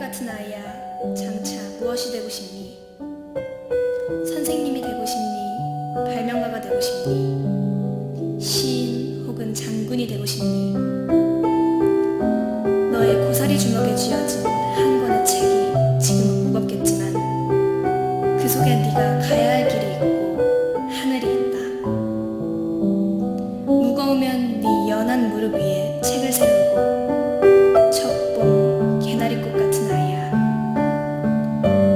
같은 아이야, 장차 무엇이 되고 싶니? 선생님이 되고 싶니? 발명가가 되고 싶니? 시인 혹은 장군이 되고 싶니? 너의 고사리 주먹에 쥐어진 한 권의 책이 지금은 무겁겠지만 그 속에 네가 가야 할 길이 있고 하늘이 있다. 무거우면 네 연한 무릎 위에 책을 세우고 척봉 개나리꽃 같은 아이야.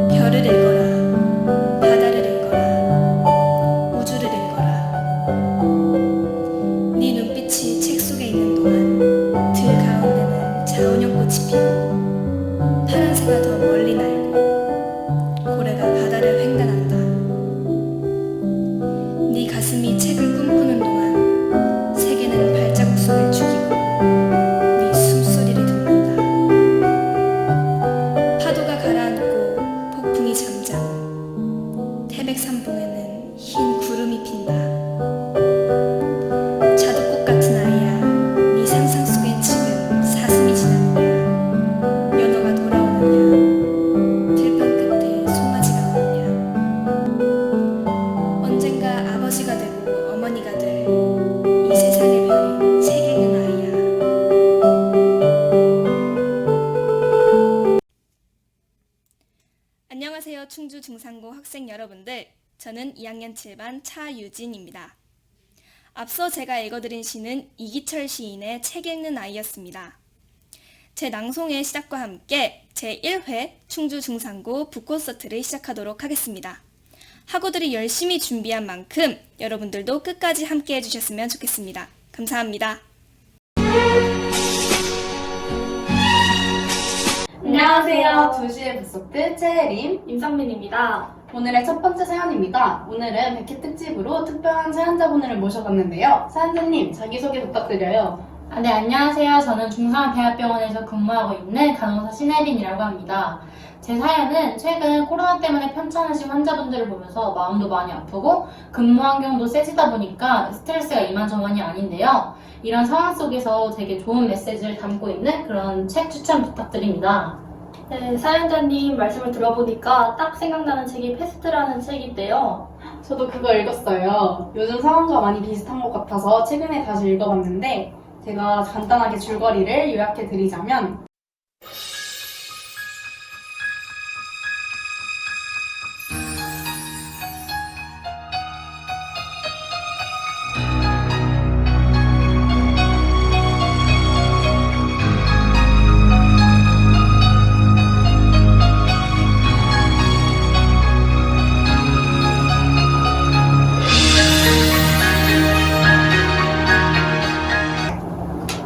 별을 읽어라, 바다를 읽어라, 우주를 읽어라. 네 눈빛이 책 속에 있는 동안 들 가운데는 자운형꽃이 피고 파란새가 더 멀리 날고 고래가 바다를 횡단한다. 네 가슴이 책을 꿈꾸는 동안 세계는 발자국 소리를 죽이고 네 숨소리를 듣는다. 파도가 가라앉고 폭풍이 잠자고 태백산봉에는 흰 구름이 핀다. 자두꽃 같은 아이야, 네 상상 속엔 지금 사슴이 지나느냐, 연어가 돌아오느냐, 들판 끝에 송아지가 오느냐. 언젠가 아버지가 되고 어머니가 될 이 세상의 별이 책 읽는 아이야. 안녕하세요, 충주 중산고 학생 여러분들. 저는 2학년 7반 차유진입니다. 앞서 제가 읽어드린 시는 이기철 시인의 책 읽는 아이였습니다. 제 낭송의 시작과 함께 제1회 충주 중산고 북콘서트를 시작하도록 하겠습니다. 학우들이 열심히 준비한 만큼 여러분들도 끝까지 함께 해주셨으면 좋겠습니다. 감사합니다. 안녕하세요. 2시의 붓소트 최혜림, 임상민입니다. 오늘의 첫 번째 사연입니다. 오늘은 100회 특집으로 특별한 사연자분을 모셔봤는데요. 사연자님, 자기소개 부탁드려요. 네, 안녕하세요. 저는 중산대학병원에서 근무하고 있는 간호사 신혜린이라고 합니다. 제 사연은 최근 코로나 때문에 편찮으신 환자분들을 보면서 마음도 많이 아프고 근무 환경도 세지다 보니까 스트레스가 이만저만이 아닌데요. 이런 상황 속에서 되게 좋은 메시지를 담고 있는 그런 책 추천 부탁드립니다. 네, 사연자님 말씀을 들어보니까 딱 생각나는 책이 패스트라는 책인데요. 저도 그거 읽었어요. 요즘 상황과 많이 비슷한 것 같아서 최근에 다시 읽어봤는데 제가 간단하게 줄거리를 요약해드리자면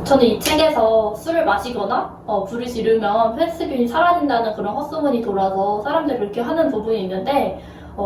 저는 이 책에서 술을 마시거나 불을 지르면 폐스균이 사라진다는 그런 헛소문이 돌아서 사람들이 그렇게 하는 부분이 있는데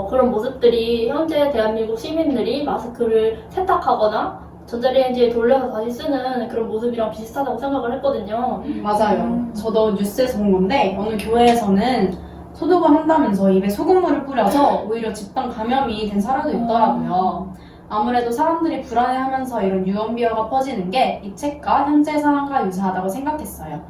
그런 모습들이 현재 대한민국 시민들이 마스크를 세탁하거나 전자레인지에 돌려서 다시 쓰는 그런 모습이랑 비슷하다고 생각을 했거든요. 맞아요. 저도 뉴스에서 본 건데 어느 교회에서는 소독을 한다면서 입에 소금물을 뿌려서 오히려 집단 감염이 된 사례도 있더라고요. 아무래도 사람들이 불안해하면서 이런 유언비어가 퍼지는 게 이 책과 현재 상황과 유사하다고 생각했어요.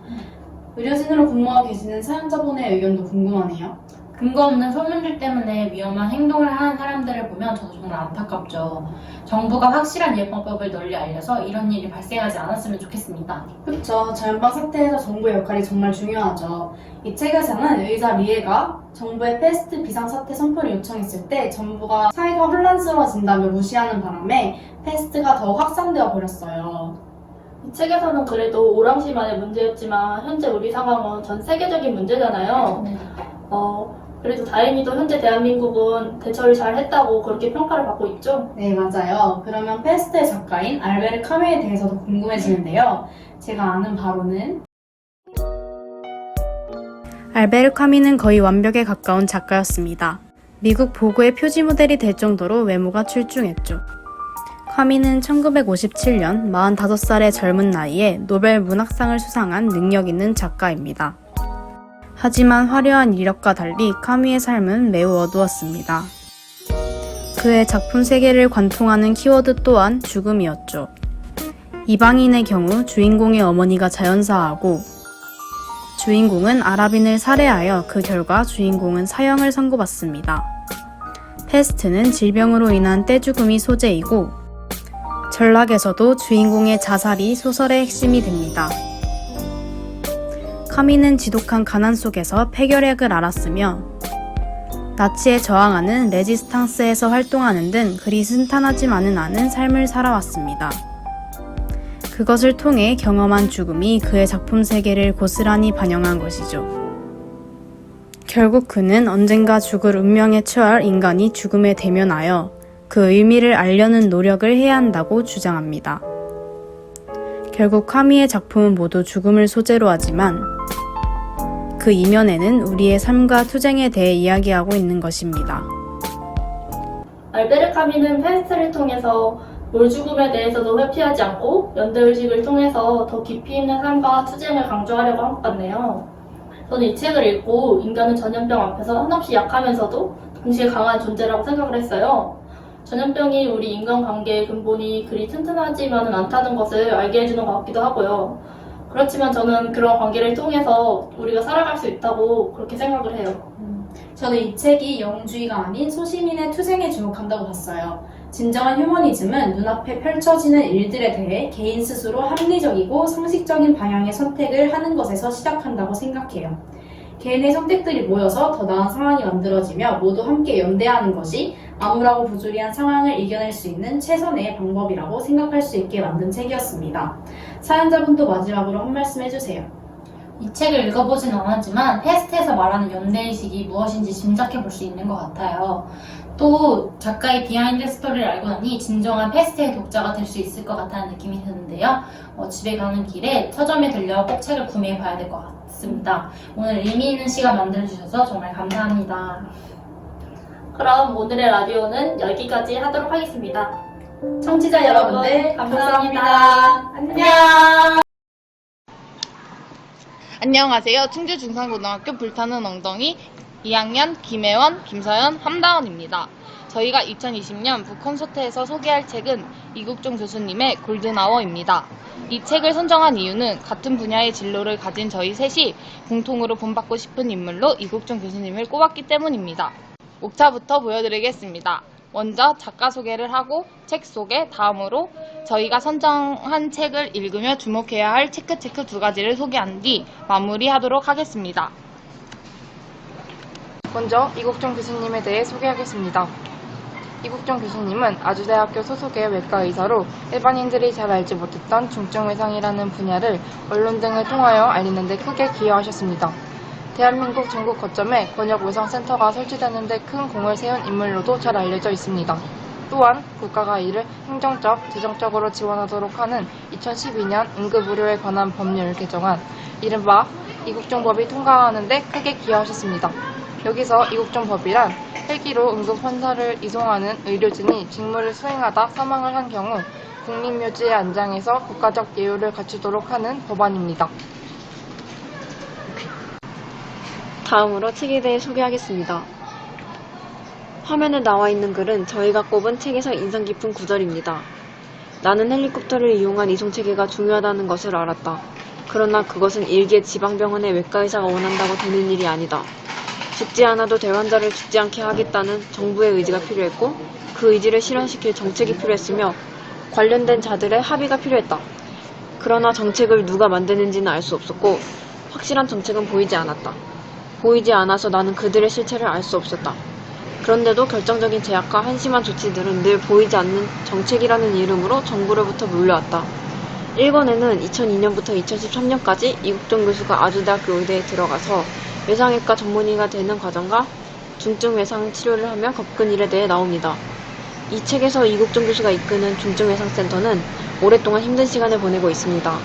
의료진으로 근무하고 계시는 사연자분의 의견도 궁금하네요. 근거 없는 소문들 때문에 위험한 행동을 하는 사람들을 보면 저도 정말 안타깝죠. 정부가 확실한 예방법을 널리 알려서 이런 일이 발생하지 않았으면 좋겠습니다. 그렇죠. 전염병 사태에서 정부의 역할이 정말 중요하죠. 이 책에서는 의사 리에가 정부의 패스트 비상사태 선포를 요청했을 때 정부가 사회가 혼란스러워진다며 무시하는 바람에 패스트가 더 확산되어 버렸어요. 이 책에서는 그래도 오랑시만의 문제였지만 현재 우리 상황은 전 세계적인 문제잖아요. 그래도 다행히도 현재 대한민국은 대처를 잘 했다고 그렇게 평가를 받고 있죠. 네, 맞아요. 그러면 패스트의 작가인 알베르 카메에 대해서도 궁금해지는데요. 제가 아는 바로는 알베르 카미는 거의 완벽에 가까운 작가였습니다. 미국 보그의 표지 모델이 될 정도로 외모가 출중했죠. 카미는 1957년 45살의 젊은 나이에 노벨 문학상을 수상한 능력 있는 작가입니다. 하지만 화려한 이력과 달리 카미의 삶은 매우 어두웠습니다. 그의 작품 세계를 관통하는 키워드 또한 죽음이었죠. 이방인의 경우 주인공의 어머니가 자연사하고 주인공은 아랍인을 살해하여 그 결과 주인공은 사형을 선고받습니다. 패스트는 질병으로 인한 떼죽음이 소재이고 전락에서도 주인공의 자살이 소설의 핵심이 됩니다. 카미는 지독한 가난 속에서 폐결핵을 앓았으며 나치에 저항하는 레지스탕스에서 활동하는 등 그리 순탄하지만은 않은 삶을 살아왔습니다. 그것을 통해 경험한 죽음이 그의 작품 세계를 고스란히 반영한 것이죠. 결국 그는 언젠가 죽을 운명에 처할 인간이 죽음에 대면하여 그 의미를 알려는 노력을 해야 한다고 주장합니다. 결국 카미의 작품은 모두 죽음을 소재로 하지만 그 이면에는 우리의 삶과 투쟁에 대해 이야기하고 있는 것입니다. 알베르 카미는 페스트를 통해서 몰죽음에 대해서도 회피하지 않고 연대의식을 통해서 더 깊이 있는 삶과 투쟁을 강조하려고 한 것 같네요. 저는 이 책을 읽고 인간은 전염병 앞에서 한없이 약하면서도 동시에 강한 존재라고 생각을 했어요. 전염병이 우리 인간관계의 근본이 그리 튼튼하지만은 않다는 것을 알게 해주는 것 같기도 하고요. 그렇지만 저는 그런 관계를 통해서 우리가 살아갈 수 있다고 그렇게 생각을 해요. 저는 이 책이 영웅주의가 아닌 소시민의 투쟁에 주목한다고 봤어요. 진정한 휴머니즘은 눈앞에 펼쳐지는 일들에 대해 개인 스스로 합리적이고 상식적인 방향의 선택을 하는 것에서 시작한다고 생각해요. 개인의 선택들이 모여서 더 나은 상황이 만들어지며 모두 함께 연대하는 것이 암울하고 부조리한 상황을 이겨낼 수 있는 최선의 방법이라고 생각할 수 있게 만든 책이었습니다. 사연자분도 마지막으로 한 말씀 해주세요. 이 책을 읽어보진 않았지만 패스트에서 말하는 연대의식이 무엇인지 짐작해 볼 수 있는 것 같아요. 또 작가의 비하인드 스토리를 알고 나니 진정한 패스트의 독자가 될 수 있을 것 같다는 느낌이 드는데요. 집에 가는 길에 서점에 들려 꼭 책을 구매해 봐야 될 것 같습니다. 오늘 의미 있는 시간 만들어주셔서 정말 감사합니다. 그럼 오늘의 라디오는 여기까지 하도록 하겠습니다. 청취자 여러분, 감사합니다. 안녕! 안녕하세요. 충주 중산고등학교 불타는 엉덩이 2학년 김혜원, 김서연, 함다원입니다. 저희가 2020년 북콘서트에서 소개할 책은 이국종 교수님의 골든아워입니다. 이 책을 선정한 이유는 같은 분야의 진로를 가진 저희 셋이 공통으로 본받고 싶은 인물로 이국종 교수님을 꼽았기 때문입니다. 목차부터 보여드리겠습니다. 먼저 작가 소개를 하고 책 소개, 다음으로 저희가 선정한 책을 읽으며 주목해야 할 체크 2가지를 소개한 뒤 마무리하도록 하겠습니다. 먼저 이국종 교수님에 대해 소개하겠습니다. 이국종 교수님은 아주대학교 소속의 외과의사로 일반인들이 잘 알지 못했던 중증외상이라는 분야를 언론 등을 통하여 알리는 데 크게 기여하셨습니다. 대한민국 전국 거점에 권역외상센터가 설치되는 데 큰 공을 세운 인물로도 잘 알려져 있습니다. 또한 국가가 이를 행정적, 재정적으로 지원하도록 하는 2012년 응급의료에 관한 법률을 개정한 이른바 이국종법이 통과하는 데 크게 기여하셨습니다. 여기서 이국종법이란 헬기로 응급환자를 이송하는 의료진이 직무를 수행하다 사망을 한 경우 국립묘지에 안장해서 국가적 예우를 갖추도록 하는 법안입니다. 다음으로 책에 대해 소개하겠습니다. 화면에 나와 있는 글은 저희가 꼽은 책에서 인상 깊은 구절입니다. 나는 헬리콥터를 이용한 이송체계가 중요하다는 것을 알았다. 그러나 그것은 일개 지방병원의 외과의사가 원한다고 되는 일이 아니다. 죽지 않아도 될 환자를 죽지 않게 하겠다는 정부의 의지가 필요했고 그 의지를 실현시킬 정책이 필요했으며 관련된 자들의 합의가 필요했다. 그러나 정책을 누가 만드는지는 알 수 없었고 확실한 정책은 보이지 않았다. 보이지 않아서 나는 그들의 실체를 알 수 없었다. 그런데도 결정적인 제약과 한심한 조치들은 늘 보이지 않는 정책이라는 이름으로 정부로부터 물려왔다. 1권에는 2002년부터 2013년까지 이국종 교수가 아주대학교 의대에 들어가서 외상외과 전문의가 되는 과정과 중증 외상 치료를 하며 겪은 일에 대해 나옵니다. 이 책에서 이국종 교수가 이끄는 중증외상센터는 오랫동안 힘든 시간을 보내고 있습니다.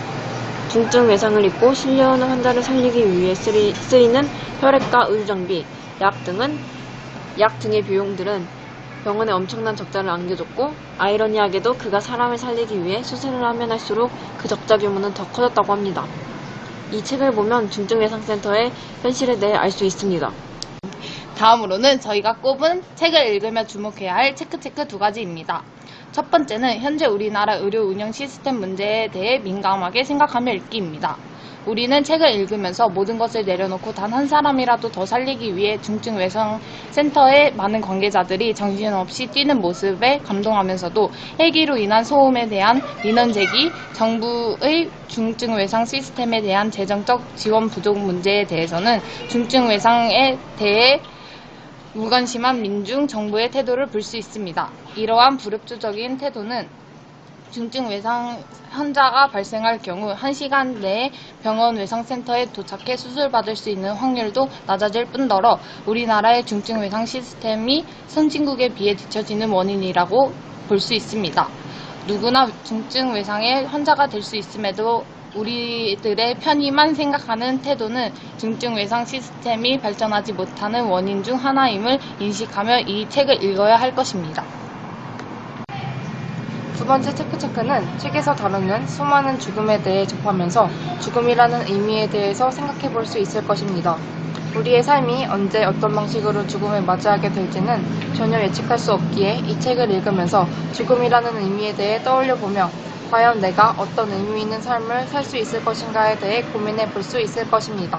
중증 외상을 입고 실려오는 환자를 살리기 위해 쓰이는 혈액과 의료장비, 약 등의 비용들은 병원에 엄청난 적자를 안겨줬고 아이러니하게도 그가 사람을 살리기 위해 수술을 하면 할수록 그 적자 규모는 더 커졌다고 합니다. 이 책을 보면 중증외상센터의 현실에 대해 알 수 있습니다. 다음으로는 저희가 꼽은 책을 읽으며 주목해야 할 체크 2가지입니다. 첫 번째는 현재 우리나라 의료 운영 시스템 문제에 대해 민감하게 생각하며 읽기입니다. 우리는 책을 읽으면서 모든 것을 내려놓고 단 한 사람이라도 더 살리기 위해 중증외상센터의 많은 관계자들이 정신없이 뛰는 모습에 감동하면서도 헬기로 인한 소음에 대한 민원 제기, 정부의 중증외상 시스템에 대한 재정적 지원 부족 문제에 대해서는 중증외상에 대해 무관심한 민중 정부의 태도를 볼 수 있습니다. 이러한 불협조적인 태도는 중증 외상 환자가 발생할 경우 1시간 내에 병원 외상센터에 도착해 수술받을 수 있는 확률도 낮아질 뿐더러 우리나라의 중증 외상 시스템이 선진국에 비해 뒤처지는 원인이라고 볼 수 있습니다. 누구나 중증 외상의 환자가 될 수 있음에도 우리들의 편의만 생각하는 태도는 중증 외상 시스템이 발전하지 못하는 원인 중 하나임을 인식하며 이 책을 읽어야 할 것입니다. 두 번째 체크는 책에서 다루는 수많은 죽음에 대해 접하면서 죽음이라는 의미에 대해서 생각해 볼 수 있을 것입니다. 우리의 삶이 언제 어떤 방식으로 죽음을 맞이하게 될지는 전혀 예측할 수 없기에 이 책을 읽으면서 죽음이라는 의미에 대해 떠올려 보며 과연 내가 어떤 의미 있는 삶을 살 수 있을 것인가에 대해 고민해 볼 수 있을 것입니다.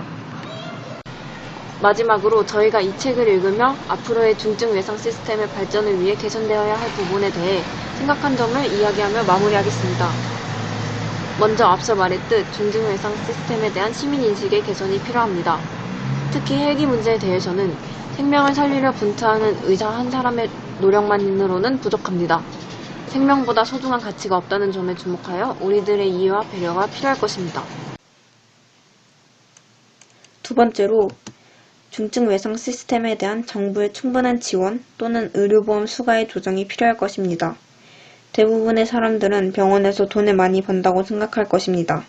마지막으로 저희가 이 책을 읽으며 앞으로의 중증 외상 시스템의 발전을 위해 개선되어야 할 부분에 대해 생각한 점을 이야기하며 마무리하겠습니다. 먼저 앞서 말했듯 중증 외상 시스템에 대한 시민인식의 개선이 필요합니다. 특히 헬기 문제에 대해서는 생명을 살리려 분투하는 의사 한 사람의 노력만으로는 부족합니다. 생명보다 소중한 가치가 없다는 점에 주목하여 우리들의 이해와 배려가 필요할 것입니다. 두 번째로 중증 외상 시스템에 대한 정부의 충분한 지원 또는 의료보험 수가의 조정이 필요할 것입니다. 대부분의 사람들은 병원에서 돈을 많이 번다고 생각할 것입니다.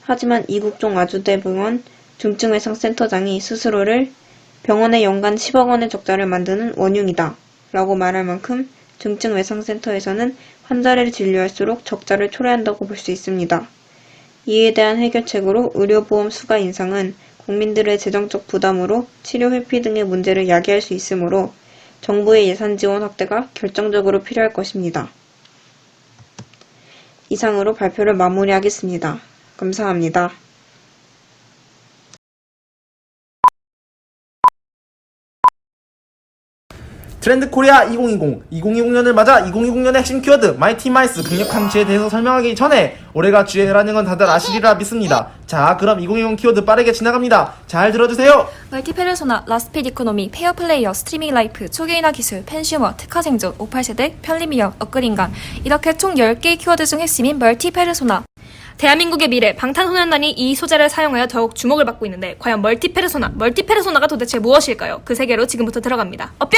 하지만 이국종 아주대병원 중증외상센터장이 스스로를 병원에 연간 10억 원의 적자를 만드는 원흉이다 라고 말할 만큼 중증외상센터에서는 환자를 진료할수록 적자를 초래한다고 볼 수 있습니다. 이에 대한 해결책으로 의료보험 수가 인상은 국민들의 재정적 부담으로 치료 회피 등의 문제를 야기할 수 있으므로 정부의 예산 지원 확대가 결정적으로 필요할 것입니다. 이상으로 발표를 마무리하겠습니다. 감사합니다. 트렌드 코리아 2020, 2020년을 맞아 2020년의 핵심 키워드 마이티 마이스 강력한 주에 대해서 설명하기 전에 올해가 주해라는 건 다들 아시리라 믿습니다. 자, 그럼 2020 키워드 빠르게 지나갑니다. 잘 들어주세요. 멀티페르소나, 라스핏 이코노미, 페어플레이어, 스트리밍 라이프, 초기인화 기술, 펜슈머, 특화 생존, 58세대, 편리미역, 업글인간 이렇게 총 10개의 키워드 중 핵심인 멀티페르소나. 대한민국의 미래, 방탄소년단이 이 소재를 사용하여 더욱 주목을 받고 있는데 과연 멀티페르소나가 도대체 무엇일까요? 그 세계로 지금부터 들어갑니다. 뿅!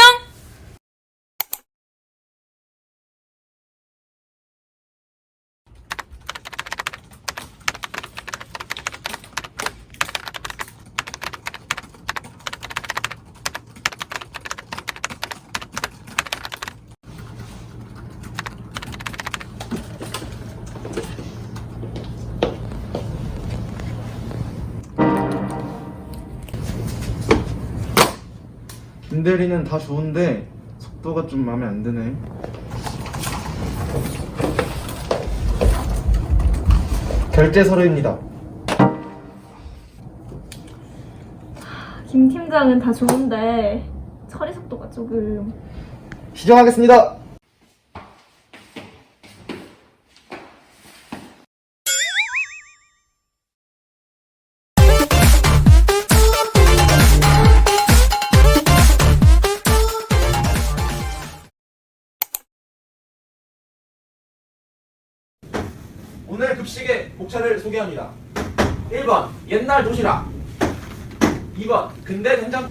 김대리는 다 좋은데 속도가 좀 마음에 안 드네. 결제 서류입니다. 김 팀장은 다 좋은데 처리 속도가 조금... 시정하겠습니다. 오늘 급식의 복차를 소개합니다. 1번 옛날 도시락, 2번 근대 된장.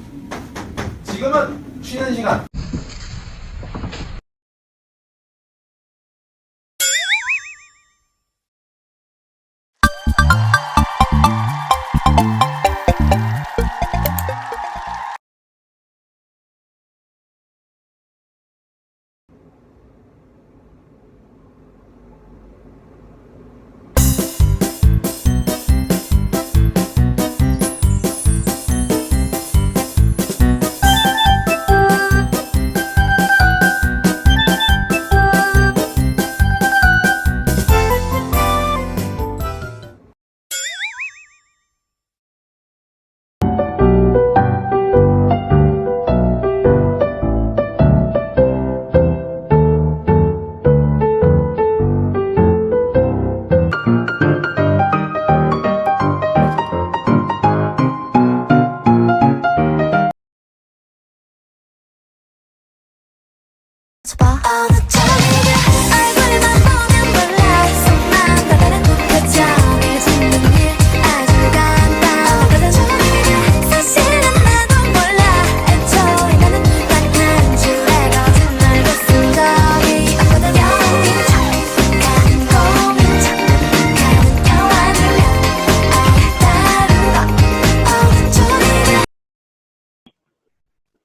지금은 쉬는 시간.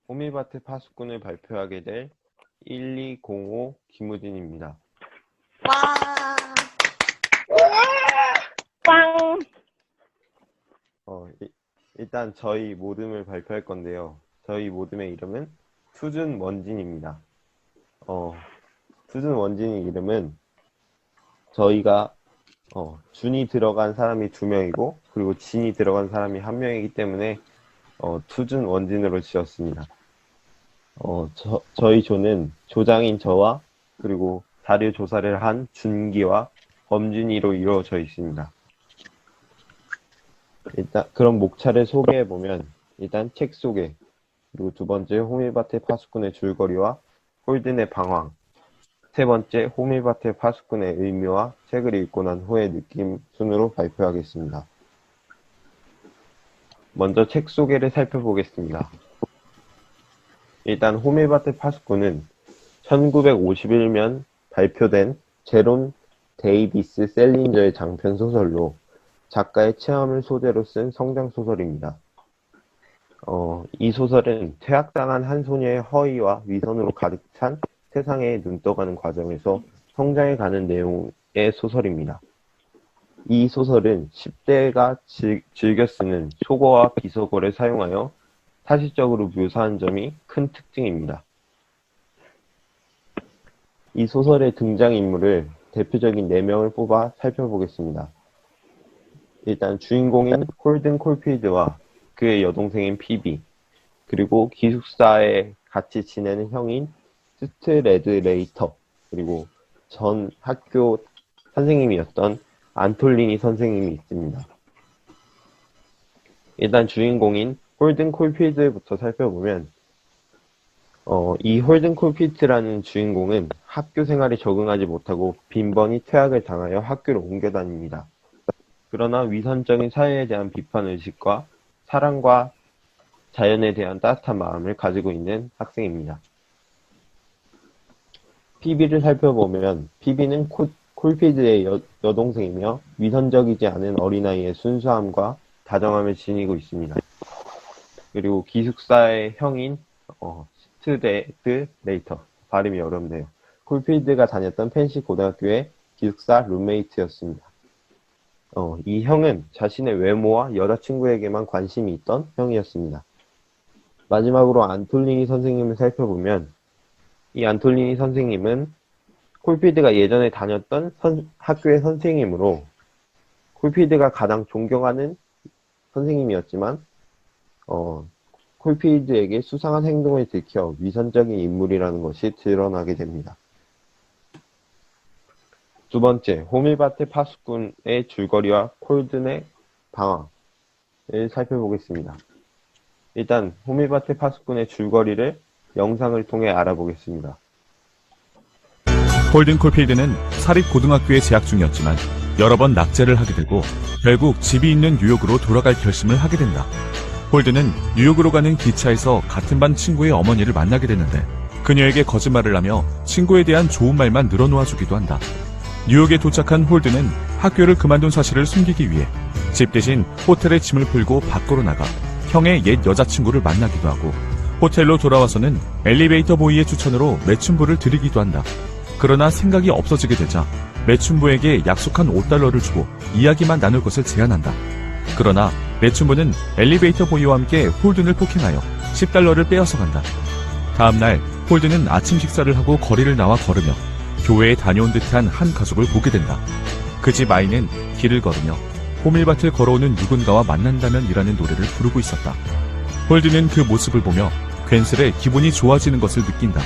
호밀밭의 파수꾼을 발표하게 될 1205 김우진입니다. 일단 저희 모듬을 발표할 건데요. 저희 모듬의 이름은 투준 원진입니다. 투준 원진의 이름은 저희가 준이 들어간 사람이 2명이고 그리고 진이 들어간 사람이 1명이기 때문에 투준 원진으로 지었습니다. 저희 조는 조장인 저와 그리고 자료 조사를 한 준기와 범준이로 이루어져 있습니다. 일단 그럼 목차를 소개해보면 일단 책 소개, 그리고 두 번째 호밀밭의 파수꾼의 줄거리와 홀든의 방황, 세 번째 호밀밭의 파수꾼의 의미와 책을 읽고 난 후의 느낌 순으로 발표하겠습니다. 먼저 책 소개를 살펴보겠습니다. 일단 호밀밭의 파수꾼은 1951년 발표된 제롬 데이비스 셀린저의 장편 소설로 작가의 체험을 소재로 쓴 성장 소설입니다. 이 소설은 퇴학당한 한 소녀의 허위와 위선으로 가득 찬 세상에 눈떠가는 과정에서 성장해가는 내용의 소설입니다. 이 소설은 10대가 즐겨 쓰는 속어와 비속어를 사용하여 사실적으로 묘사한 점이 큰 특징입니다. 이 소설의 등장인물을 대표적인 4명을 뽑아 살펴보겠습니다. 일단 주인공인 홀든 콜필드와 그의 여동생인 피비, 그리고 기숙사에 같이 지내는 형인 스트레드 레이터, 그리고 전 학교 선생님이었던 안톨리니 선생님이 있습니다. 일단 주인공인 홀든 콜필드부터 살펴보면 이 홀든 콜필드라는 주인공은 학교 생활에 적응하지 못하고 빈번히 퇴학을 당하여 학교를 옮겨 다닙니다. 그러나 위선적인 사회에 대한 비판의식과 사랑과 자연에 대한 따뜻한 마음을 가지고 있는 학생입니다. 피비를 살펴보면 피비는 콜필드의 여동생이며 위선적이지 않은 어린아이의 순수함과 다정함을 지니고 있습니다. 그리고 기숙사의 형인 스트레드 레이터, 발음이 어렵네요. 콜필드가 다녔던 펜시 고등학교의 기숙사 룸메이트였습니다. 이 형은 자신의 외모와 여자친구에게만 관심이 있던 형이었습니다. 마지막으로 안톨리니 선생님을 살펴보면 이 안톨리니 선생님은 콜필드가 예전에 다녔던 학교의 선생님으로 콜필드가 가장 존경하는 선생님이었지만 콜필드에게 수상한 행동을 들켜 위선적인 인물이라는 것이 드러나게 됩니다. 두 번째, 호밀밭의 파수꾼의 줄거리와 홀든의 방황을 살펴보겠습니다. 일단 호밀밭의 파수꾼의 줄거리를 영상을 통해 알아보겠습니다. 홀든 콜필드는 사립고등학교에 재학 중이었지만 여러 번 낙제를 하게 되고 결국 집이 있는 뉴욕으로 돌아갈 결심을 하게 된다. 홀든은 뉴욕으로 가는 기차에서 같은 반 친구의 어머니를 만나게 되는데 그녀에게 거짓말을 하며 친구에 대한 좋은 말만 늘어놓아주기도 한다. 뉴욕에 도착한 홀든은 학교를 그만둔 사실을 숨기기 위해 집 대신 호텔에 짐을 풀고 밖으로 나가 형의 옛 여자친구를 만나기도 하고 호텔로 돌아와서는 엘리베이터 보이의 추천으로 매춘부를 드리기도 한다. 그러나 생각이 없어지게 되자 매춘부에게 약속한 $5를 주고 이야기만 나눌 것을 제안한다. 그러나 매춘부는 엘리베이터 보이와 함께 홀든을 폭행하여 $10를 빼앗아 간다. 다음날 홀든은 아침 식사를 하고 거리를 나와 걸으며 교회에 다녀온 듯한 한 가족을 보게 된다. 그 집 아이는 길을 걸으며 호밀밭을 걸어오는 누군가와 만난다면 이라는 노래를 부르고 있었다. 홀든은 그 모습을 보며 괜스레 기분이 좋아지는 것을 느낀다.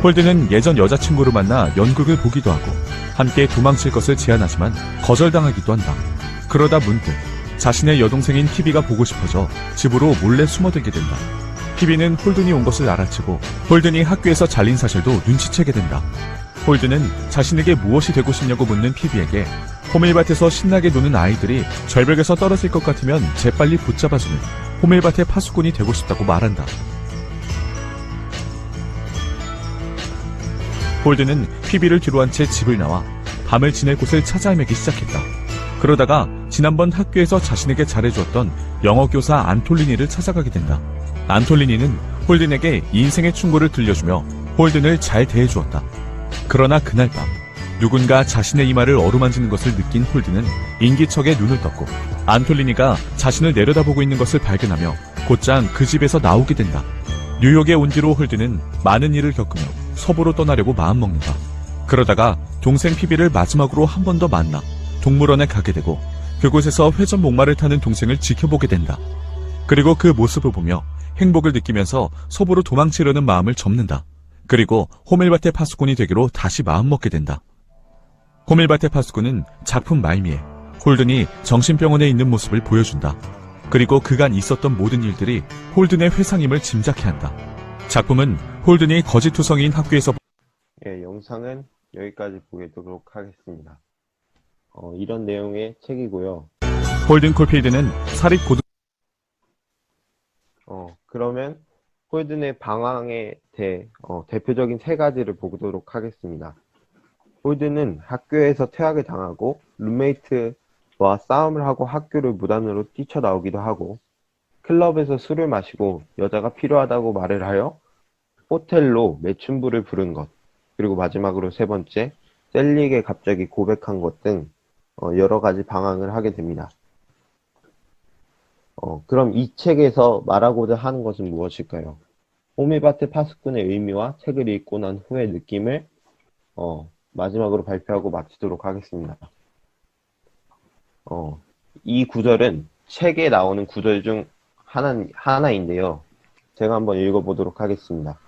홀든은 예전 여자친구를 만나 연극을 보기도 하고 함께 도망칠 것을 제안하지만 거절당하기도 한다. 그러다 문득 자신의 여동생인 피비가 보고 싶어져 집으로 몰래 숨어들게 된다. 피비는 홀든이 온 것을 알아채고 홀든이 학교에서 잘린 사실도 눈치채게 된다. 홀든은 자신에게 무엇이 되고 싶냐고 묻는 피비에게 호밀밭에서 신나게 노는 아이들이 절벽에서 떨어질 것 같으면 재빨리 붙잡아주는 호밀밭의 파수꾼이 되고 싶다고 말한다. 홀든은 피비를 뒤로한 채 집을 나와 밤을 지낼 곳을 찾아 헤매기 시작했다. 그러다가 지난번 학교에서 자신에게 잘해주었던 영어교사 안톨리니를 찾아가게 된다. 안톨리니는 홀든에게 인생의 충고를 들려주며 홀든을 잘 대해주었다. 그러나 그날 밤 누군가 자신의 이마를 어루만지는 것을 느낀 홀든은 인기척에 눈을 떴고 안톨리니가 자신을 내려다보고 있는 것을 발견하며 곧장 그 집에서 나오게 된다. 뉴욕에 온 뒤로 홀든은 많은 일을 겪으며 서부로 떠나려고 마음먹는다. 그러다가 동생 피비를 마지막으로 한 번 더 만나 동물원에 가게 되고 그곳에서 회전 목마를 타는 동생을 지켜보게 된다. 그리고 그 모습을 보며 행복을 느끼면서 서부로 도망치려는 마음을 접는다. 그리고 호밀바테 파수꾼이 되기로 다시 마음먹게 된다. 호밀바테 파수꾼은 작품 말미에 홀든이 정신병원에 있는 모습을 보여준다. 그리고 그간 있었던 모든 일들이 홀든의 회상임을 짐작케 한다. 작품은 홀든이 거짓투성이인 학교에서 예, 영상은 여기까지 보도록 하겠습니다. 이런 내용의 책이고요. 홀든 콜필드는 사립 고등 그러면 홀든의 방황에 대해 대표적인 세 가지를 보도록 하겠습니다. 홀든은 학교에서 퇴학을 당하고 룸메이트와 싸움을 하고 학교를 무단으로 뛰쳐나오기도 하고 클럽에서 술을 마시고 여자가 필요하다고 말을 하여 호텔로 매춘부를 부른 것, 그리고 마지막으로 세 번째, 셀리에게 갑자기 고백한 것 등 여러 가지 방황을 하게 됩니다. 그럼 이 책에서 말하고자 하는 것은 무엇일까요? 호밀바테 파수꾼의 의미와 책을 읽고 난 후의 느낌을 마지막으로 발표하고 마치도록 하겠습니다. 이 구절은 책에 나오는 구절 중 하나인데요. 제가 한번 읽어보도록 하겠습니다.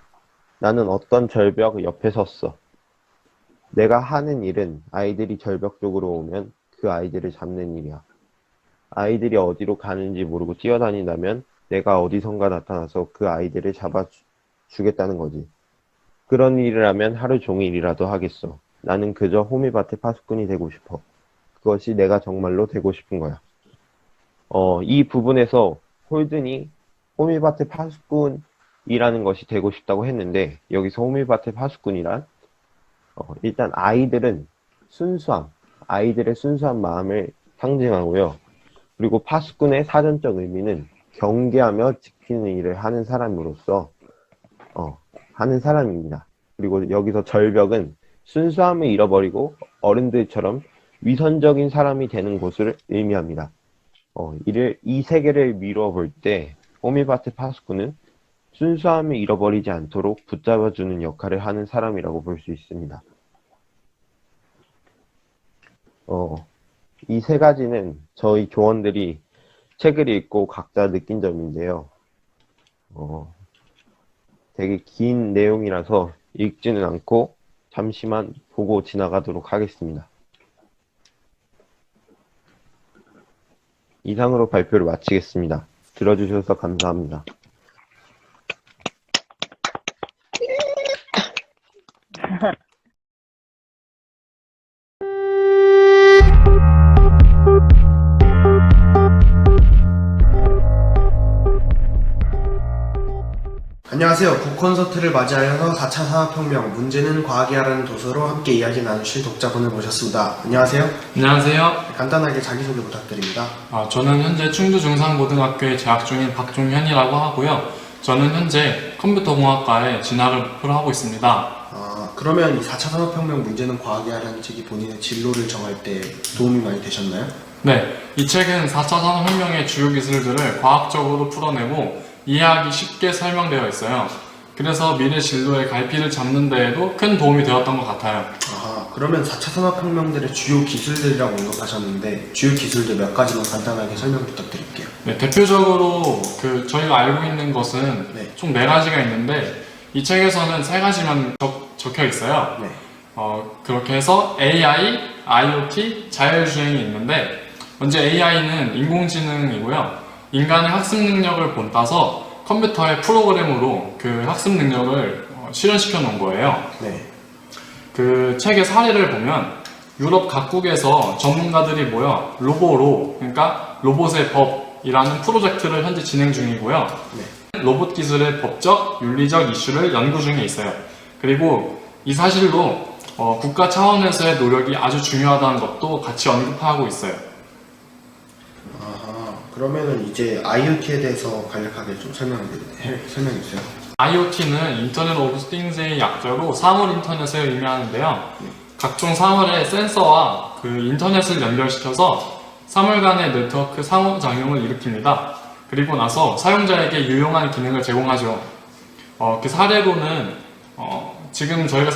나는 어떤 절벽 옆에 섰어. 내가 하는 일은 아이들이 절벽 쪽으로 오면 그 아이들을 잡는 일이야. 아이들이 어디로 가는지 모르고 뛰어다닌다면 내가 어디선가 나타나서 그 아이들을 잡아주겠다는 거지. 그런 일을 하면 하루 종일이라도 하겠어. 나는 그저 호밀바테 파수꾼이 되고 싶어. 그것이 내가 정말로 되고 싶은 거야. 이 부분에서 홀든이 호밀바테 파수꾼이라는 것이 되고 싶다고 했는데, 여기서 호밀바테 파수꾼이란 일단 아이들의 순수한 마음을 상징하고요. 그리고 파수꾼의 사전적 의미는 경계하며 지키는 일을 하는 사람으로서 하는 사람입니다. 그리고 여기서 절벽은 순수함을 잃어버리고 어른들처럼 위선적인 사람이 되는 곳을 의미합니다. 이 세계를 미루어 볼 때 호밀바테 파수꾼은 순수함을 잃어버리지 않도록 붙잡아주는 역할을 하는 사람이라고 볼 수 있습니다. 이 세 가지는 저희 교원들이 책을 읽고 각자 느낀 점인데요. 되게 긴 내용이라서 읽지는 않고 잠시만 보고 지나가도록 하겠습니다. 이상으로 발표를 마치겠습니다. 들어주셔서 감사합니다. 안녕하세요. 북콘서트를 맞이하여서 4차 산업혁명 문제는 과학이야라는 도서로 함께 이야기 나누실 독자분을 모셨습니다. 안녕하세요. 안녕하세요. 간단하게 자기소개 부탁드립니다. 저는 현재 충주중산고등학교에 재학 중인 박종현이라고 하고요. 저는 현재 컴퓨터공학과에 진학을 목표로 하고 있습니다. 그러면 이 4차 산업혁명 문제는 과학이야라는 책이 본인의 진로를 정할 때 도움이 많이 되셨나요? 네, 이 책은 4차 산업혁명의 주요 기술들을 과학적으로 풀어내고 이해하기 쉽게 설명되어 있어요. 그래서 미래 진로의 갈피를 잡는 데에도 큰 도움이 되었던 것 같아요. 그러면 4차 산업혁명들의 주요 기술들이라고 언급하셨는데 주요 기술들 몇 가지만 간단하게 설명 부탁드릴게요. 네, 대표적으로 저희가 알고 있는 것은 총 4가지가 있는데 이 책에서는 3가지만 적혀 있어요. 네. 그렇게 해서 AI, IoT, 자율주행이 있는데 먼저 AI는 인공지능이고요. 인간의 학습 능력을 본따서 컴퓨터의 프로그램으로 그 학습 능력을 실현시켜 놓은 거예요. 네. 그 책의 사례를 보면 유럽 각국에서 전문가들이 모여 로보로, 그러니까 로봇의 법이라는 프로젝트를 현재 진행 중이고요. 네. 로봇 기술의 법적, 윤리적 이슈를 연구 중에 있어요. 그리고 이 사실로 국가 차원에서의 노력이 아주 중요하다는 것도 같이 언급하고 있어요. 그러면은 이제 IoT에 대해서 간략하게 좀 설명해 주세요. IoT는 인터넷 오브 띵스의 약자로 사물 인터넷을 의미하는데요. 각종 사물의 센서와 그 인터넷을 연결시켜서 사물 간의 네트워크 상호작용을 일으킵니다. 그리고 나서 사용자에게 유용한 기능을 제공하죠. 그 사례로는 지금 저희가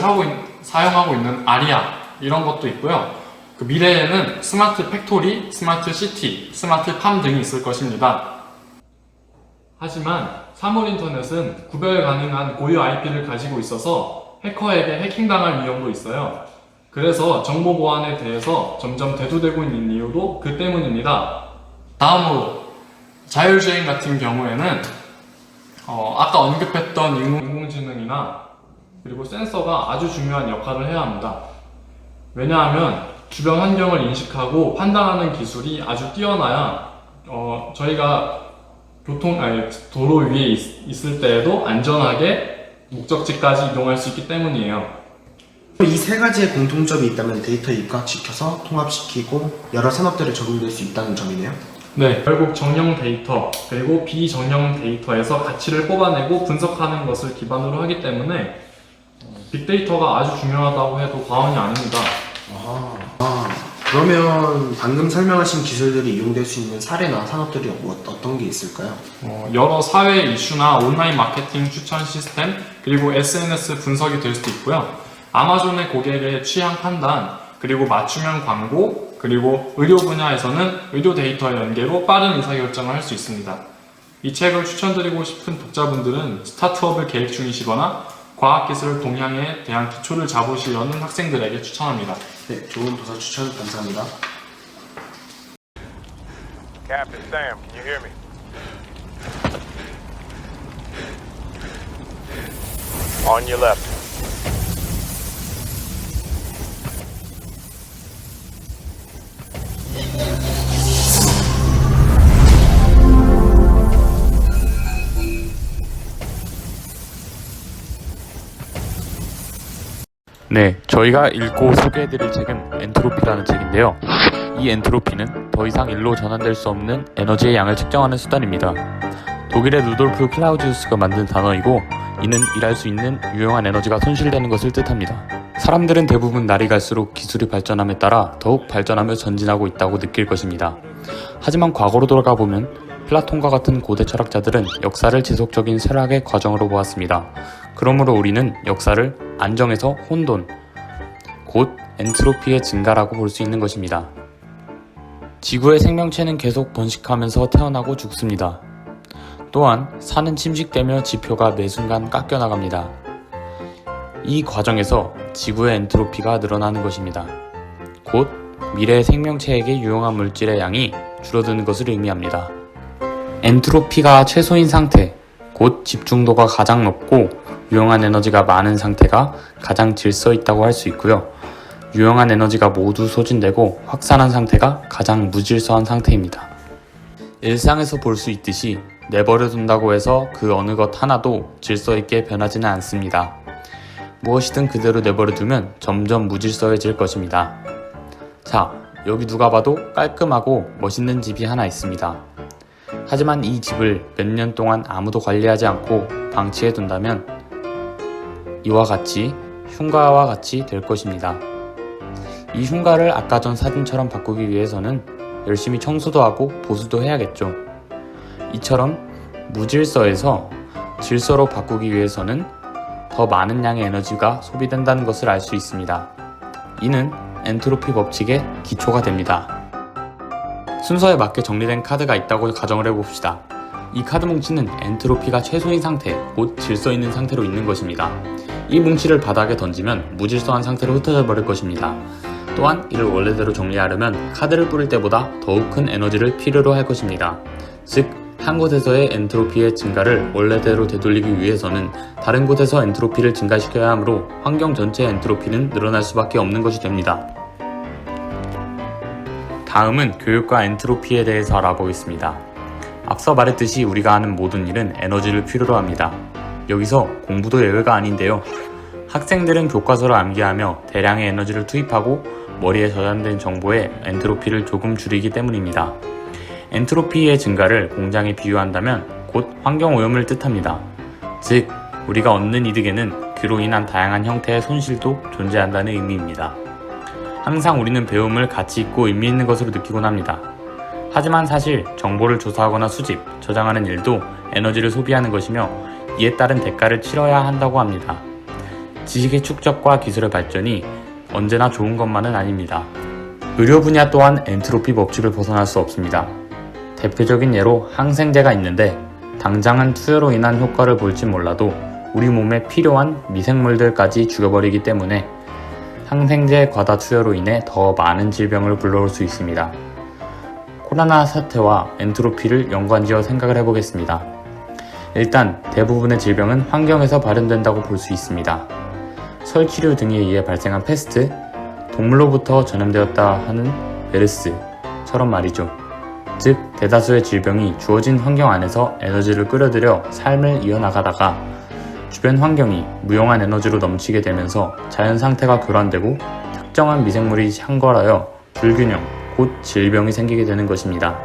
사용하고 있는 아리아 이런 것도 있고요. 그 미래에는 스마트 팩토리, 스마트 시티, 스마트 팜 등이 있을 것입니다. 하지만 사물 인터넷은 구별 가능한 고유 IP를 가지고 있어서 해커에게 해킹당할 위험도 있어요. 그래서 정보 보안에 대해서 점점 대두되고 있는 이유도 그 때문입니다. 다음으로 자율주행 같은 경우에는 아까 언급했던 인공지능이나 그리고 센서가 아주 중요한 역할을 해야 합니다. 왜냐하면 주변 환경을 인식하고 판단하는 기술이 아주 뛰어나야 저희가 도로 위에 있을 때에도 안전하게 목적지까지 이동할 수 있기 때문이에요. 이 세 가지의 공통점이 있다면 데이터 입각시켜서 통합시키고 여러 산업들에 적용될 수 있다는 점이네요. 네, 결국 정령 데이터 그리고 비정령 데이터에서 가치를 뽑아내고 분석하는 것을 기반으로 하기 때문에 빅데이터가 아주 중요하다고 해도 과언이 아닙니다. 그러면 방금 설명하신 기술들이 이용될 수 있는 사례나 산업들이 어떤 게 있을까요? 여러 사회 이슈나 온라인 마케팅 추천 시스템 그리고 SNS 분석이 될 수도 있고요. 아마존의 고객의 취향 판단 그리고 맞춤형 광고 그리고 의료 분야에서는 의료 데이터 연계로 빠른 의사결정을 할 수 있습니다. 이 책을 추천드리고 싶은 독자분들은 스타트업을 계획 중이시거나 과학기술 동향에 대한 기초를 잡으시려는 학생들에게 추천합니다. 네, 좋은 도서 추천 감사합니다. Captain Sam, can you hear me? On your left. 네, 저희가 읽고 소개해드릴 책은 엔트로피라는 책인데요. 이 엔트로피는 더 이상 일로 전환될 수 없는 에너지의 양을 측정하는 수단입니다. 독일의 루돌프 클라우지우스가 만든 단어이고 이는 일할 수 있는 유용한 에너지가 손실되는 것을 뜻합니다. 사람들은 대부분 날이 갈수록 기술이 발전함에 따라 더욱 발전하며 전진하고 있다고 느낄 것입니다. 하지만 과거로 돌아가 보면 플라톤과 같은 고대 철학자들은 역사를 지속적인 쇠락의 과정으로 보았습니다. 그러므로 우리는 역사를 안정에서 혼돈, 곧 엔트로피의 증가라고 볼 수 있는 것입니다. 지구의 생명체는 계속 번식하면서 태어나고 죽습니다. 또한 산은 침식되며 지표가 매 순간 깎여나갑니다. 이 과정에서 지구의 엔트로피가 늘어나는 것입니다. 곧 미래의 생명체에게 유용한 물질의 양이 줄어드는 것을 의미합니다. 엔트로피가 최소인 상태, 곧 집중도가 가장 높고 유용한 에너지가 많은 상태가 가장 질서 있다고 할 수 있고요. 유용한 에너지가 모두 소진되고 확산한 상태가 가장 무질서한 상태입니다. 일상에서 볼 수 있듯이 내버려 둔다고 해서 그 어느 것 하나도 질서 있게 변하지는 않습니다. 무엇이든 그대로 내버려 두면 점점 무질서해질 것입니다. 자, 여기 누가 봐도 깔끔하고 멋있는 집이 하나 있습니다. 하지만 이 집을 몇 년 동안 아무도 관리하지 않고 방치해 둔다면 이와 같이 흉가와 같이 될 것입니다. 이 흉가를 아까 전 사진처럼 바꾸기 위해서는 열심히 청소도 하고 보수도 해야겠죠. 이처럼 무질서에서 질서로 바꾸기 위해서는 더 많은 양의 에너지가 소비된다는 것을 알 수 있습니다. 이는 엔트로피 법칙의 기초가 됩니다. 순서에 맞게 정리된 카드가 있다고 가정을 해봅시다. 이 카드 뭉치는 엔트로피가 최소인 상태, 곧 질서 있는 상태로 있는 것입니다. 이 뭉치를 바닥에 던지면 무질서한 상태로 흩어져 버릴 것입니다. 또한 이를 원래대로 정리하려면 카드를 뿌릴 때보다 더욱 큰 에너지를 필요로 할 것입니다. 즉, 한 곳에서의 엔트로피의 증가를 원래대로 되돌리기 위해서는 다른 곳에서 엔트로피를 증가시켜야 하므로 환경 전체의 엔트로피는 늘어날 수밖에 없는 것이 됩니다. 다음은 교육과 엔트로피에 대해서 알아보겠습니다. 앞서 말했듯이 우리가 하는 모든 일은 에너지를 필요로 합니다. 여기서 공부도 예외가 아닌데요. 학생들은 교과서를 암기하며 대량의 에너지를 투입하고 머리에 저장된 정보의 엔트로피를 조금 줄이기 때문입니다. 엔트로피의 증가를 공장에 비유한다면 곧 환경오염을 뜻합니다. 즉, 우리가 얻는 이득에는 그로 인한 다양한 형태의 손실도 존재한다는 의미입니다. 항상 우리는 배움을 가치 있고 의미 있는 것으로 느끼곤 합니다. 하지만 사실 정보를 조사하거나 수집, 저장하는 일도 에너지를 소비하는 것이며 이에 따른 대가를 치러야 한다고 합니다. 지식의 축적과 기술의 발전이 언제나 좋은 것만은 아닙니다. 의료 분야 또한 엔트로피 법칙을 벗어날 수 없습니다. 대표적인 예로 항생제가 있는데 당장은 투여로 인한 효과를 볼진 몰라도 우리 몸에 필요한 미생물들까지 죽여버리기 때문에 항생제 과다 투여로 인해 더 많은 질병을 불러올 수 있습니다. 코로나 사태와 엔트로피를 연관지어 생각을 해보겠습니다. 일단 대부분의 질병은 환경에서 발현된다고 볼 수 있습니다. 설치류 등에 의해 발생한 패스트, 동물로부터 전염되었다 하는 메르스처럼 말이죠. 즉, 대다수의 질병이 주어진 환경 안에서 에너지를 끌어들여 삶을 이어나가다가 주변 환경이 무용한 에너지로 넘치게 되면서 자연 상태가 교란되고 특정한 미생물이 창궐하여 불균형, 곧 질병이 생기게 되는 것입니다.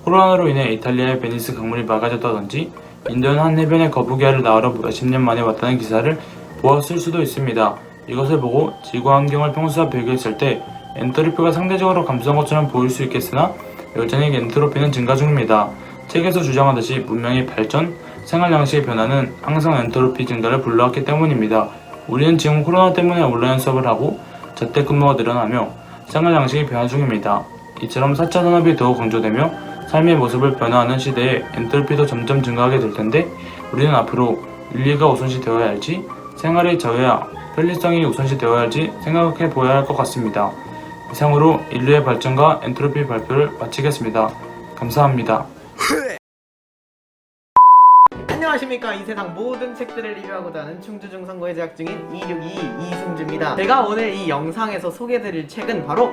코로나로 인해 이탈리아의 베니스 강물이 맑아졌다든지 인도는 한 해변에 거북이알을 낳으러 몇십 년 만에 왔다는 기사를 보았을 수도 있습니다. 이것을 보고 지구 환경을 평소와 비교했을 때 엔트로피가 상대적으로 감소한 것처럼 보일 수 있겠으나 여전히 엔트로피는 증가 중입니다. 책에서 주장하듯이 문명의 발전, 생활 양식의 변화는 항상 엔트로피 증가를 불러왔기 때문입니다. 우리는 지금 코로나 때문에 온라인 수업을 하고 재택근무가 늘어나며 생활 양식이 변화 중입니다. 이처럼 4차 산업이 더욱 강조되며 삶의 모습을 변화하는 시대에 엔트로피도 점점 증가하게 될 텐데 우리는 앞으로 윤리가 우선시 되어야 할지 생활의 자유와 편리성이 우선시 되어야 할지 생각해 보아야 할 것 같습니다. 이상으로 인류의 발전과 엔트로피 발표를 마치겠습니다. 감사합니다. 안녕하십니까. 이 세상 모든 책들을 리뷰하고자 하는 충주중상고에 재학 중인 262 이승주입니다. 제가 오늘 이 영상에서 소개해드릴 책은 바로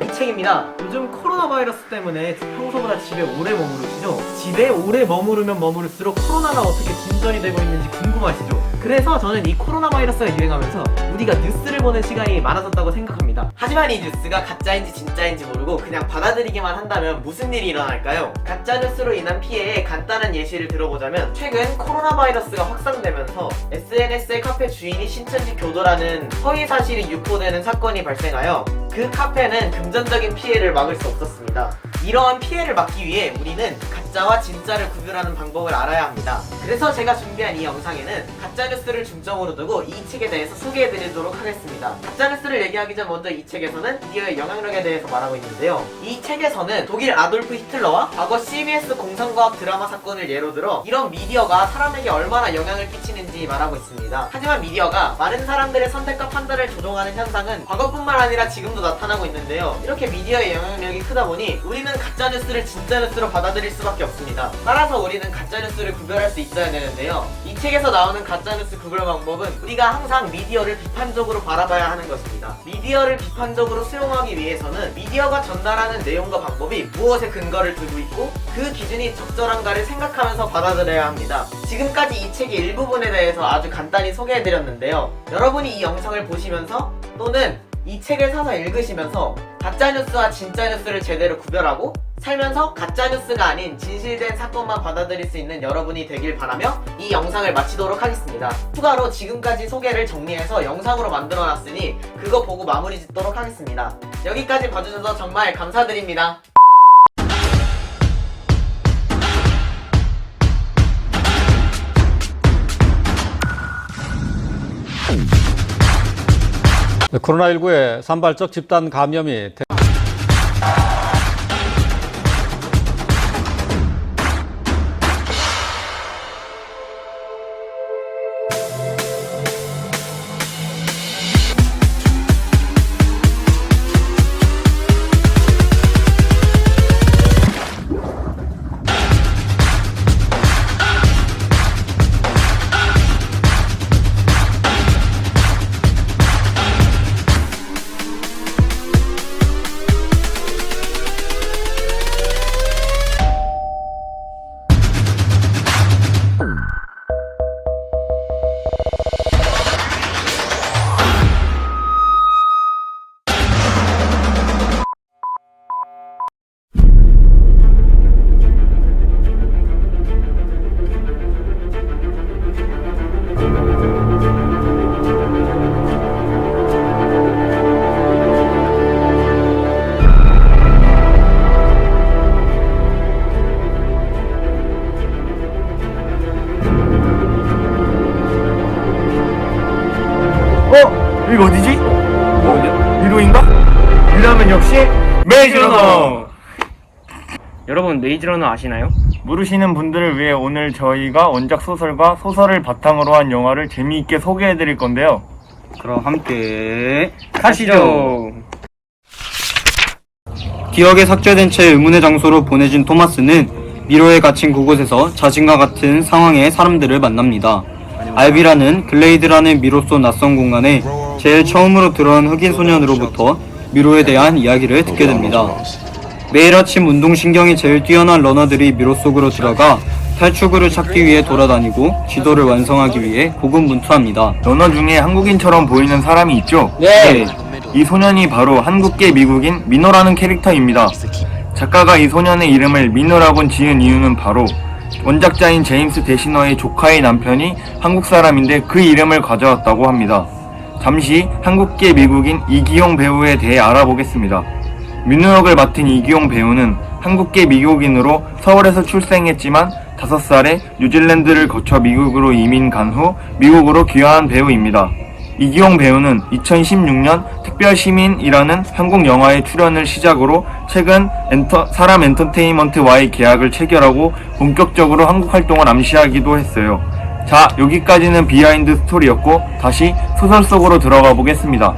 이 책입니다. 요즘 코로나 바이러스 때문에 평소보다 집에 오래 머무르시죠? 집에 오래 머무르면 머무를수록 코로나가 어떻게 진전이 되고 있는지 궁금하시죠? 그래서 저는 이 코로나 바이러스가 유행하면서 우리가 뉴스를 보는 시간이 많아졌다고 생각합니다. 하지만 이 뉴스가 가짜인지 진짜인지 모르고 그냥 받아들이기만 한다면 무슨 일이 일어날까요? 가짜 뉴스로 인한 피해의 간단한 예시를 들어보자면 최근 코로나 바이러스가 확산되면서 SNS의 카페 주인이 신천지 교도라는 허위 사실이 유포되는 사건이 발생하여 그 카페는 금전적인 피해를 막을 수 없었습니다. 이러한 피해를 막기 위해 우리는 가짜와 진짜를 구별하는 방법을 알아야 합니다. 그래서 제가 준비한 이 영상에는 가짜뉴스를 중점으로 두고 이 책에 대해서 소개해드리도록 하겠습니다. 가짜뉴스를 얘기하기 전 먼저 이 책에서는 미디어의 영향력에 대해서 말하고 있는데요. 이 책에서는 독일 아돌프 히틀러와 과거 CBS 공상과학 드라마 사건을 예로 들어 이런 미디어가 사람에게 얼마나 영향을 끼치는지 말하고 있습니다. 하지만 미디어가 많은 사람들의 선택과 판단을 조종하는 현상은 과거뿐만 아니라 지금도 나타나고 있는데요. 이렇게 미디어의 영향력이 크다 보니 우리는 가짜뉴스를 진짜뉴스로 받아들일 수밖에 없습니다. 따라서 우리는 가짜뉴스를 구별할 수 있어야 되는데요. 이 책에서 나오는 가짜뉴스 구별 방법은 우리가 항상 미디어를 비판적으로 바라봐야 하는 것입니다. 미디어를 비판적으로 수용하기 위해서는 미디어가 전달하는 내용과 방법이 무엇에 근거를 두고 있고 그 기준이 적절한가를 생각하면서 받아들여야 합니다. 지금까지 이 책의 일부분에 대해서 아주 간단히 소개해드렸는데요. 여러분이 이 영상을 보시면서 또는 이 책을 사서 읽으시면서 가짜뉴스와 진짜뉴스를 제대로 구별하고 살면서 가짜뉴스가 아닌 진실된 사건만 받아들일 수 있는 여러분이 되길 바라며 이 영상을 마치도록 하겠습니다. 추가로 지금까지 소개를 정리해서 영상으로 만들어놨으니 그거 보고 마무리 짓도록 하겠습니다. 여기까지 봐주셔서 정말 감사드립니다. 코로나19의 산발적 집단 감염이 여기 어디지? 미로인가? 이러면 역시 메이즈러너! 여러분 메이즈러너 아시나요? 모르시는 분들을 위해 오늘 저희가 원작 소설과 소설을 바탕으로 한 영화를 재미있게 소개해드릴 건데요. 그럼 함께 가시죠. 기억에 삭제된 채 의문의 장소로 보내진 토마스는 미로에 갇힌 그곳에서 자신과 같은 상황의 사람들을 만납니다. 알비라는 글레이드라는 미로 속 낯선 공간에 제일 처음으로 들어온 흑인 소년으로부터 미로에 대한 이야기를 듣게 됩니다. 매일 아침 운동신경이 제일 뛰어난 러너들이 미로 속으로 들어가 탈출구를 찾기 위해 돌아다니고 지도를 완성하기 위해 고군분투합니다. 러너 중에 한국인처럼 보이는 사람이 있죠? 네. 이 소년이 바로 한국계 미국인 민호라는 캐릭터입니다. 작가가 이 소년의 이름을 민호라고 지은 이유는 바로 원작자인 제임스 대시너의 조카의 남편이 한국 사람인데 그 이름을 가져왔다고 합니다. 잠시 한국계 미국인 이기용 배우에 대해 알아보겠습니다. 민호 역을 맡은 이기용 배우는 한국계 미국인으로 서울에서 출생했지만 5살에 뉴질랜드를 거쳐 미국으로 이민 간 후 미국으로 귀화한 배우입니다. 이기용 배우는 2016년 특별시민이라는 한국 영화의 출연을 시작으로 최근 사람 엔터테인먼트와의 계약을 체결하고 본격적으로 한국 활동을 암시하기도 했어요. 자, 여기까지는 비하인드 스토리였고 다시 소설 속으로 들어가 보겠습니다.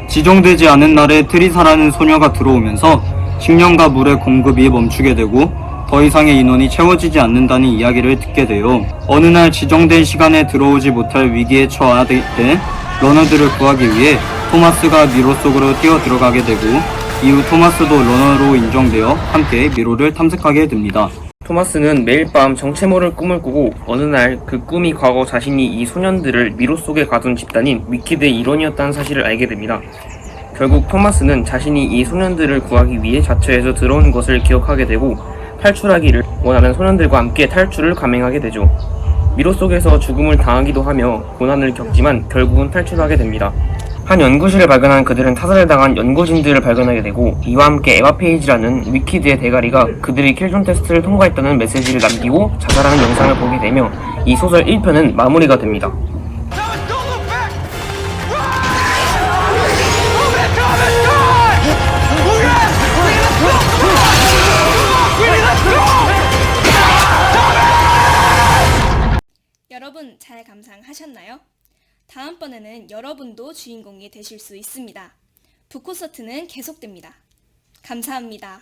지정되지 않은 날에 트리사라는 소녀가 들어오면서 식량과 물의 공급이 멈추게 되고 더 이상의 인원이 채워지지 않는다는 이야기를 듣게 돼요. 어느 날 지정된 시간에 들어오지 못할 위기에 처하게 된 러너들을 구하기 위해 토마스가 미로 속으로 뛰어 들어가게 되고 이후 토마스도 러너로 인정되어 함께 미로를 탐색하게 됩니다. 토마스는 매일 밤 정체 모를 꿈을 꾸고 어느 날 그 꿈이 과거 자신이 이 소년들을 미로 속에 가둔 집단인 위키드의 일원이었다는 사실을 알게 됩니다. 결국 토마스는 자신이 이 소년들을 구하기 위해 자처해서 들어온 것을 기억하게 되고 탈출하기를 원하는 소년들과 함께 탈출을 감행하게 되죠. 미로 속에서 죽음을 당하기도 하며 고난을 겪지만 결국은 탈출하게 됩니다. 한 연구실을 발견한 그들은 타살을 당한 연구진들을 발견하게 되고 이와 함께 에바 페이지라는 위키드의 대가리가 그들이 킬존 테스트를 통과했다는 메시지를 남기고 자살하는 영상을 보게 되며 이 소설 1편은 마무리가 됩니다. 여러분 잘 감상하셨나요? 다음번에는 여러분도 주인공이 되실 수 있습니다. 북콘서트는 계속됩니다. 감사합니다.